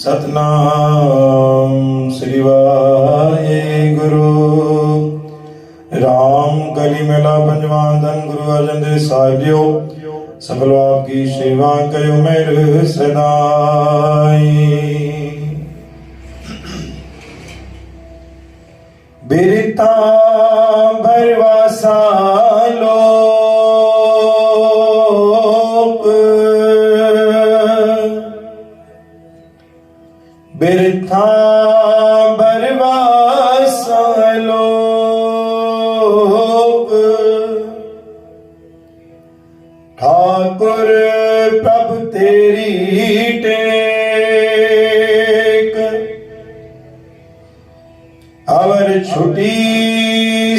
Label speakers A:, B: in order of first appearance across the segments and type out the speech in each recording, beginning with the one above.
A: सतनाम श्री वाहेगुरु। राम कली मेला पंजवान धन गुरु अर्जन देव साहिब जियो सकल आपकी सेवा कयो मेर सदाई। बिरता भरवासा लोक बिरथा भरवासा लोक ठाकुर प्रभु तेरी टेक अवर छुटी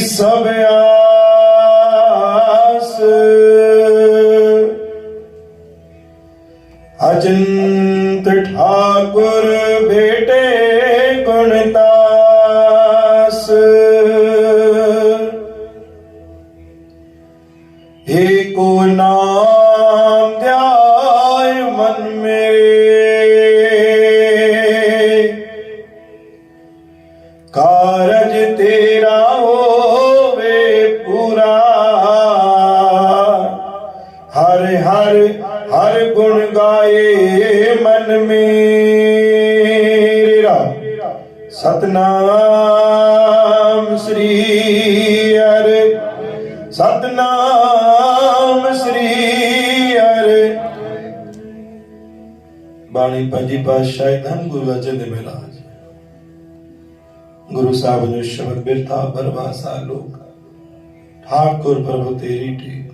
A: सब आस अचिंत ठाकुर भेटे गुणदास। एको नाम ध्याय मन में कारज तेरा होवे पूरा। हर हर हर गुण गाए मन मेरा। सतनाम श्री हरि सतनाम श्री हरि। बाणी पंजी पातशाही धन गुरु अर्जन देव महाराज गुरु साहब जो शब्द बिरथा भरवासा लोक ठाकुर प्रभु तेरी टेक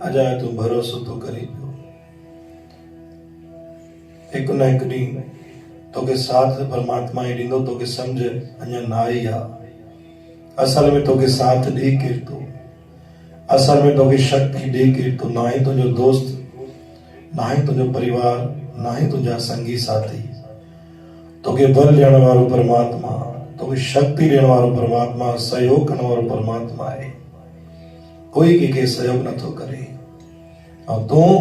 A: अजाए तू भरोसो तो करी पियो। एक न एक ॾींहुं तोखे साथ परमात्मा ही ॾींदो। तोखे समझ अञा न आई आ। असल में तोखे साथ ॾे केरु थो। असल में तोखे शक्ति ॾे केरु थो। ना ही तुंहिंजो दोस्त, ना ही तुंहिंजो परिवार, ना ही तुंहिंजा संगी साथी। तोखे बल ॾियण वारो परमात्मा, तोखे शक्ति ॾियण वारो परमात्मा, सहयोग करण वारो परमात्मा आहे। कोई कंहिंखे सहयोग नथो करे। ऐं तूं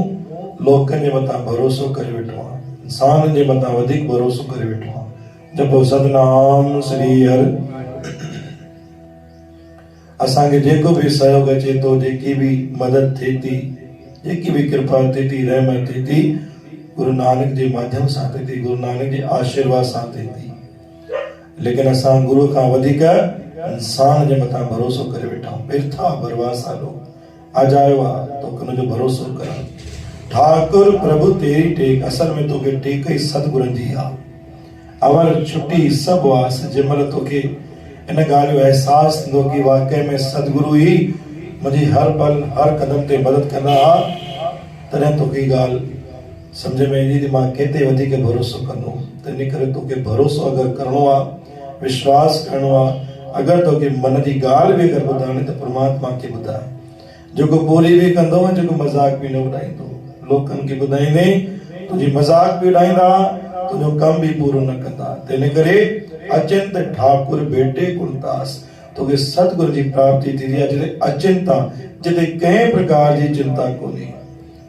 A: लोकनि जे मथां भरोसो करे वेठो आहे, इंसान जे मथां वधीक भरोसो करे वेठो आहे। जपो सतनाम श्री हरि। असांखे जेको बि सहयोग अचे थो, जेकी बि मदद थिए थी, जेकी बि कृपा थिए थी, रहमत थिए थी, गुरु नानक जे माध्यम सां थिए थी, गुरु नानक जे आशीर्वाद सां थिए थी। लेकिन असां गुरु खां वधीक इंसान जे मथां भरोसो करे वेठा आहियूं। बिरथा भरवासा लोक अजायो आहे तो हुनजो भरोसो कर। ठाकुर प्रभु तेरी टेक असल में तोखे टेक ई सतगुरनि जी आहे। अवर छुटी सब वास। जंहिंमहिल तोखे इन ॻाल्हि जो अहसास थींदो कि वाकई में सतगुरु ई मुंहिंजी हर पल हर कदम ते मदद कंदा हुआ, तॾहिं तोखे ॻाल्हि सम्झ में ईंदी त मां कंहिं ते वधीक भरोसो कंदुमि। त इन करे तोखे भरोसो अगरि करिणो आहे, विश्वास करिणो आहे, अगरि तोखे मन जी ॻाल्हि बि अगरि ॿुधाइणी त परमात्मा खे ॿुधाए, जेको ॿोली बि कंदो ऐं जेको मज़ाक बि न उॾाईंदो। लोकनि खे ॿुधाईंदे तुंहिंजी मज़ाक बि उॾाईंदा, तुंहिंजो कम बि पूरो न कंदा। त इन करे अचिंत ठाकुर भेटे गुणदास। तोखे सतगुरु जी प्राप्ति थींदी आहे जिते अचिंत आहे, जिते कंहिं प्रकार जी चिंता कोन्हे।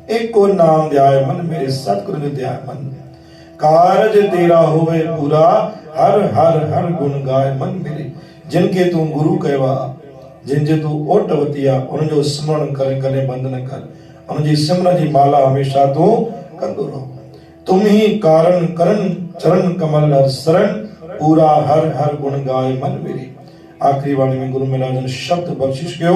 A: एको नाम ध्याय मन मेरे, सतगुरु जो ध्याय मन। कारज तेरा होवे पूरा। हर हर हर गुण गाए मन मेरे। जिनके तू गुरु कयो आहे, जिनजे तू ओट वती आहे, उनजो स्मरण करे कॾहिं बंदि न कर। उनजी सिमरन जी माला हमेशा तू कंदो रहो। तुम ही कारण करन चरण कमल हर शरण। पूरा हर हर गुण गाए मन मेरे। आखिरी वाणी में गुरु महाराज ने शब्द बख्शिश कयो।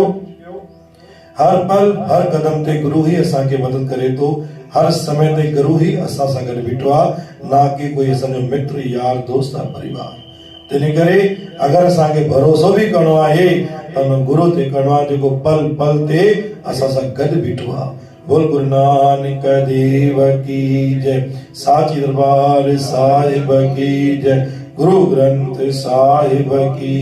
A: हर पल हर कदम ते गुरु ही असांखे मदद करे थो। हर समय ते गुरु ही असां सां गॾु बीठो आहे, ना कि कोई असांजो मित्र यार दोस्त या परिवार। तिन करे अगरि असांखे भरोसो बि करिणो आहे त हुन गुरु ते करिणो आहे जेको पल पल ते असां सां गॾु बीठो आहे। बोल गुरु नानक देव की जय। साची दरबार साहिब की जय। गुरु ग्रंथ साहिब की।